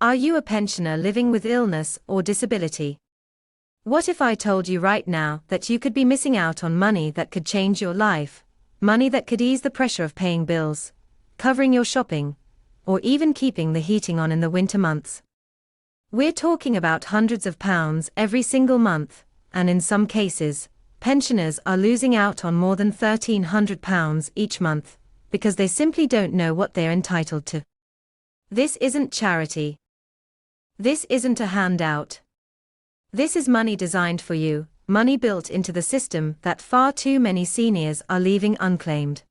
Are you a pensioner living with illness or disability? What if I told you right now that you could be missing out on money that could change your life, money that could ease the pressure of paying bills, covering your shopping, or even keeping the heating on in the winter months? We're talking about hundreds of pounds every single month, and in some cases, pensioners are losing out on more than £1,300 each month, because they simply don't know what they're entitled to. This isn't charity. This isn't a handout. This is money designed for you, money built into the system that far too many seniors are leaving unclaimed.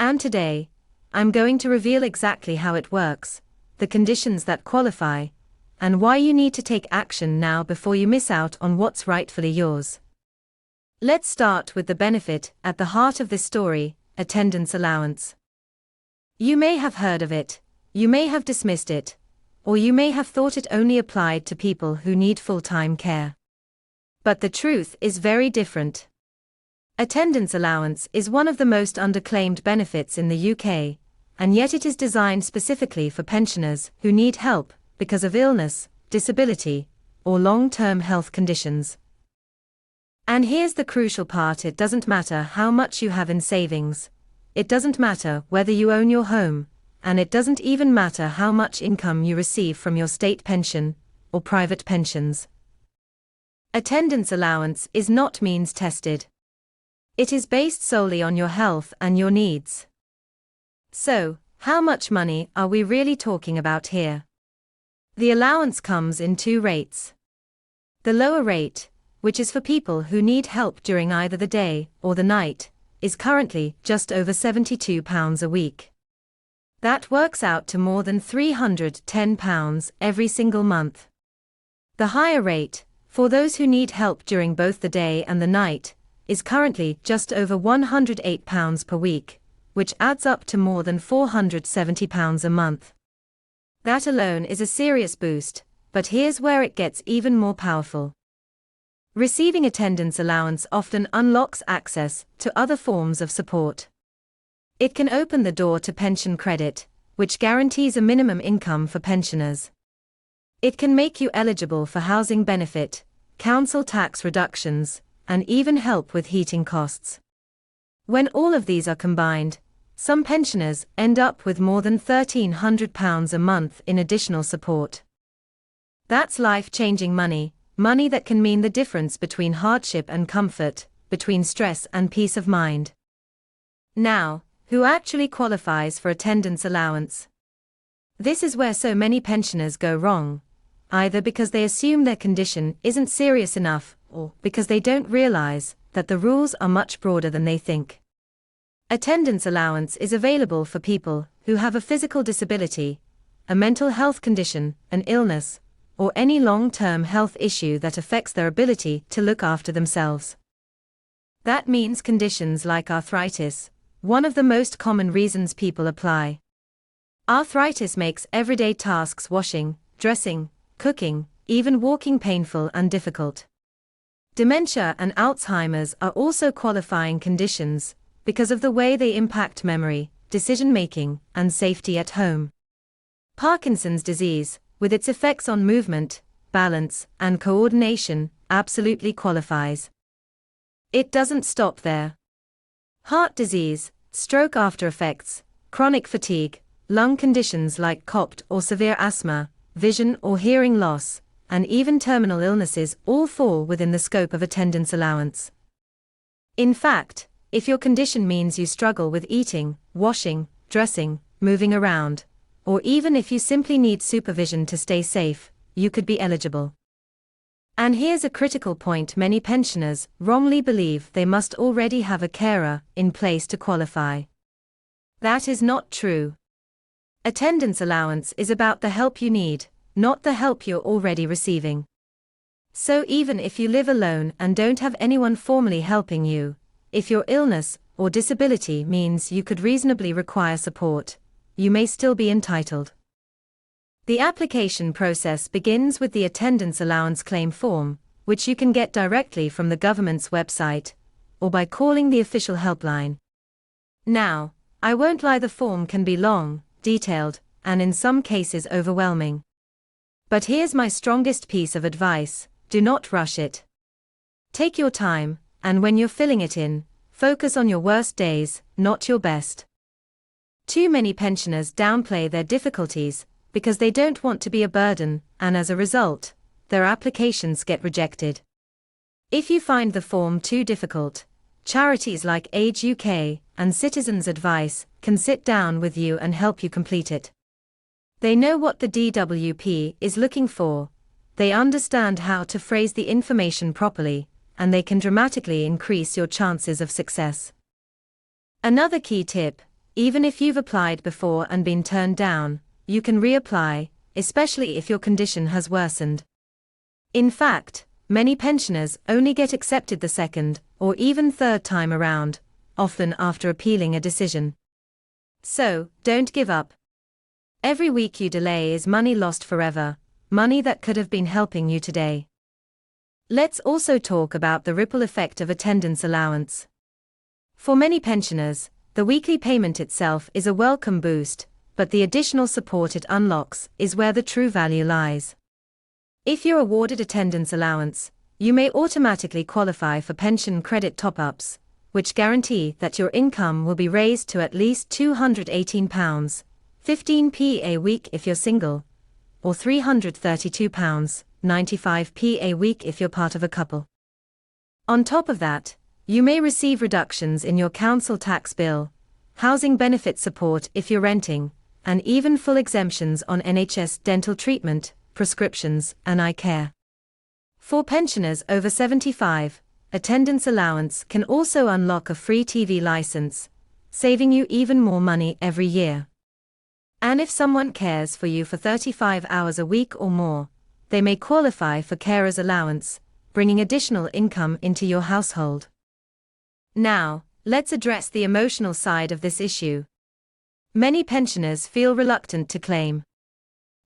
And today, I'm going to reveal exactly how it works, the conditions that qualify, and why you need to take action now before you miss out on what's rightfully yours. Let's start with the benefit at the heart of this story, attendance allowance. You may have heard of it, you may have dismissed it, or you may have thought it only applied to people who need full-time care. But the truth is very different. Attendance allowance is one of the most underclaimed benefits in the UK, and yet it is designed specifically for pensioners who need help because of illness, disability, or long-term health conditions. And here's the crucial part: it doesn't matter how much you have in savings, it doesn't matter whether you own your home, and it doesn't even matter how much income you receive from your state pension or private pensions. Attendance allowance is not means tested. It is based solely on your health and your needs. So, how much money are we really talking about here? The allowance comes in two rates. The lower rate, which is for people who need help during either the day or the night, is currently just over £72 a week. That works out to more than £310 every single month. The higher rate, for those who need help during both the day and the night, is currently just over £108 per week, which adds up to more than £470 a month. That alone is a serious boost, but here's where it gets even more powerful. Receiving attendance allowance often unlocks access to other forms of support. It can open the door to pension credit, which guarantees a minimum income for pensioners. It can make you eligible for housing benefit, council tax reductions, and even help with heating costs. When all of these are combined, some pensioners end up with more than £1,300 a month in additional support. That's life-changing money, money that can mean the difference between hardship and comfort, between stress and peace of mind. Now, who actually qualifies for attendance allowance? This is where so many pensioners go wrong, either because they assume their condition isn't serious enough, or because they don't realize that the rules are much broader than they think. Attendance allowance is available for people who have a physical disability, a mental health condition, an illness, or any long-term health issue that affects their ability to look after themselves. That means conditions like arthritis, one of the most common reasons people apply. Arthritis makes everyday tasks, washing, dressing, cooking, even walking, painful and difficult. Dementia and Alzheimer's are also qualifying conditions because of the way they impact memory, decision-making, and safety at home. Parkinson's disease, with its effects on movement, balance, and coordination, absolutely qualifies. It doesn't stop there. Heart disease, stroke after effects, chronic fatigue, lung conditions like COPD or severe asthma, vision or hearing loss, and even terminal illnesses all fall within the scope of attendance allowance. In fact, if your condition means you struggle with eating, washing, dressing, moving around, or even if you simply need supervision to stay safe, you could be eligible. And here's a critical point: many pensioners wrongly believe they must already have a carer in place to qualify. That is not true. Attendance allowance is about the help you need, not the help you're already receiving. So even if you live alone and don't have anyone formally helping you, if your illness or disability means you could reasonably require support, you may still be entitled. The application process begins with the attendance allowance claim form, which you can get directly from the government's website, or by calling the official helpline. Now, I won't lie, the form can be long, detailed, and in some cases overwhelming. But here's my strongest piece of advice: do not rush it. Take your time, and when you're filling it in, focus on your worst days, not your best. Too many pensioners downplay their difficulties because they don't want to be a burden, and as a result, their applications get rejected. If you find the form too difficult, charities like Age UK and Citizens Advice can sit down with you and help you complete it. They know what the DWP is looking for, they understand how to phrase the information properly, and they can dramatically increase your chances of success. Another key tip: even if you've applied before and been turned down, you can reapply, especially if your condition has worsened. In fact, many pensioners only get accepted the second, or even third time around, often after appealing a decision. So, don't give up. Every week you delay is money lost forever, money that could have been helping you today. Let's also talk about the ripple effect of attendance allowance. For many pensioners, the weekly payment itself is a welcome boost, but the additional support it unlocks is where the true value lies. If you're awarded attendance allowance, you may automatically qualify for pension credit top-ups, which guarantee that your income will be raised to at least £218, 15p a week if you're single, or £332, 95p a week if you're part of a couple. On top of that, you may receive reductions in your council tax bill, housing benefit support if you're renting, and even full exemptions on NHS dental treatment, prescriptions, and eye care. For pensioners over 75, attendance allowance can also unlock a free TV license, saving you even more money every year. And if someone cares for you for 35 hours a week or more, they may qualify for carer's allowance, bringing additional income into your household. Now, let's address the emotional side of this issue. Many pensioners feel reluctant to claim.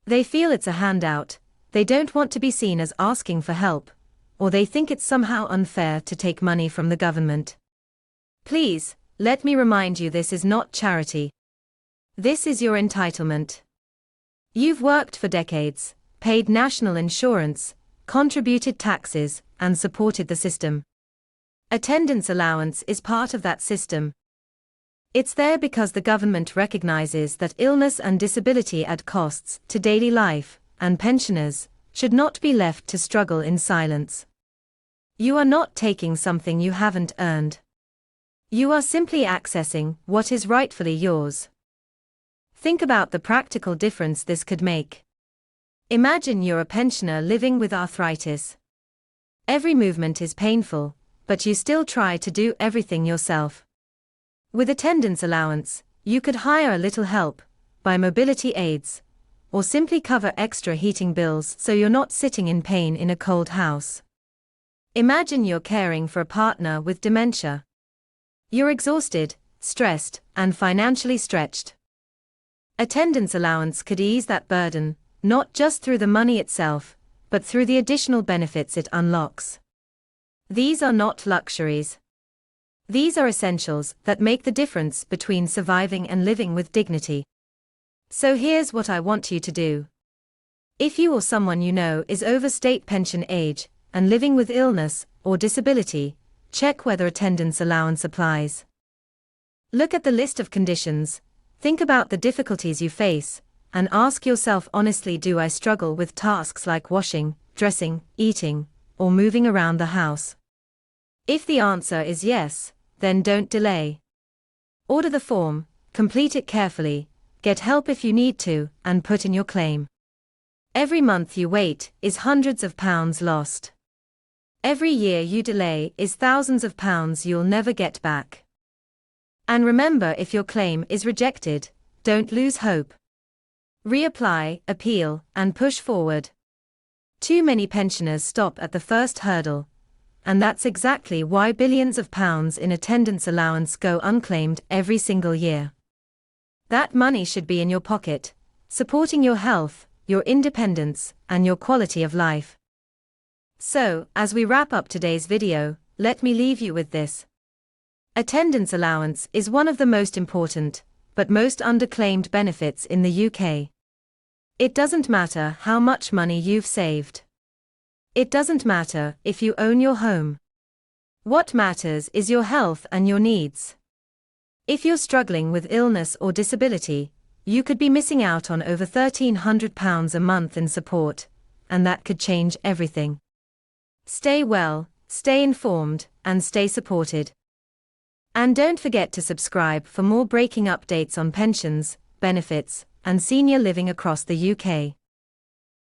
They feel it's a handout, they don't want to be seen as asking for help, or they think it's somehow unfair to take money from the government. Please, let me remind you, this is not charity. This is your entitlement. You've worked for decades, paid national insurance, contributed taxes, and supported the system. Attendance allowance is part of that system. It's there because the government recognizes that illness and disability add costs to daily life, and pensioners should not be left to struggle in silence. You are not taking something you haven't earned. You are simply accessing what is rightfully yours. Think about the practical difference this could make. Imagine you're a pensioner living with arthritis. Every movement is painful, but you still try to do everything yourself. With attendance allowance, you could hire a little help, buy mobility aids, or simply cover extra heating bills so you're not sitting in pain in a cold house. Imagine you're caring for a partner with dementia. You're exhausted, stressed, and financially stretched. Attendance allowance could ease that burden, not just through the money itself, but through the additional benefits it unlocks. These are not luxuries. These are essentials that make the difference between surviving and living with dignity. So here's what I want you to do. If you or someone you know is over state pension age and living with illness or disability, check whether attendance allowance applies. Look at the list of conditions, think about the difficulties you face, and ask yourself honestly, do I struggle with tasks like washing, dressing, eating, or moving around the house? If the answer is yes, then don't delay. Order the form, complete it carefully, get help if you need to, and put in your claim. Every month you wait is hundreds of pounds lost. Every year you delay is thousands of pounds you'll never get back. And remember, if your claim is rejected, don't lose hope. Reapply, appeal, and push forward. Too many pensioners stop at the first hurdle, and that's exactly why billions of pounds in attendance allowance go unclaimed every single year. That money should be in your pocket, supporting your health, your independence, and your quality of life. So, as we wrap up today's video, let me leave you with this. Attendance allowance is one of the most important, but most underclaimed benefits in the UK. It doesn't matter how much money you've saved. It doesn't matter if you own your home. What matters is your health and your needs. If you're struggling with illness or disability, you could be missing out on over £1,300 a month in support, and that could change everything. Stay well, stay informed, and stay supported. And don't forget to subscribe for more breaking updates on pensions, benefits, and senior living across the UK.